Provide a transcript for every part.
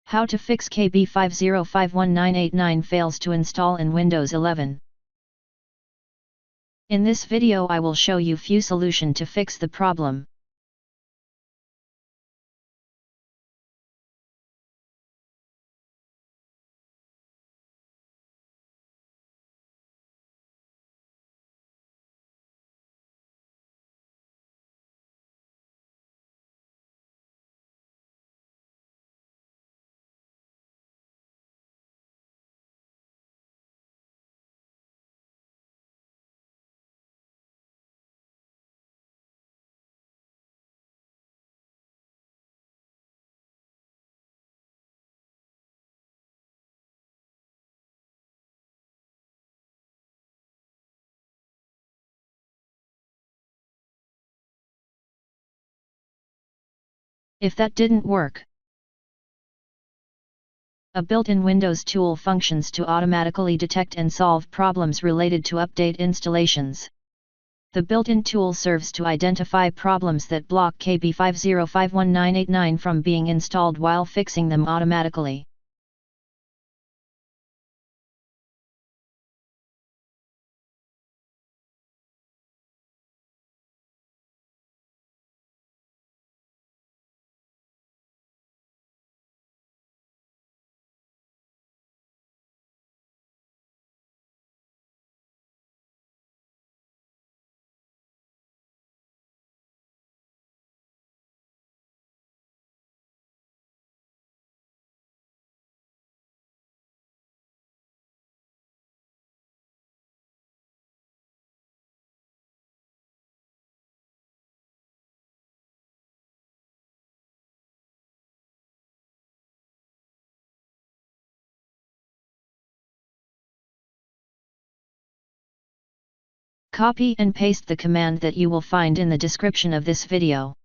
How to fix KB5051989 fails to install in Windows 11. In this video I will show you few solution to fix the problem. If that didn't work, a built-in Windows tool functions to automatically detect and solve problems related to update installations. The built-in tool serves to identify problems that block KB5051989 from being installed while fixing them automatically. Copy and paste the command that you will find in the description of this video.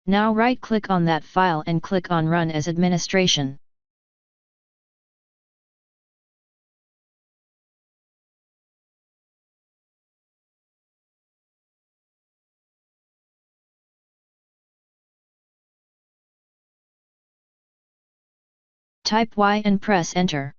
Now right-click on that file and click on Run as Administration. Type Y and press Enter.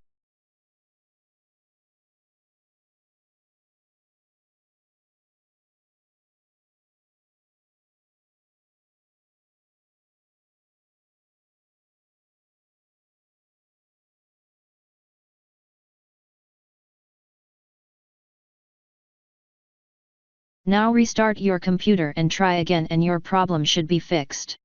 Now restart your computer and try again and your problem should be fixed.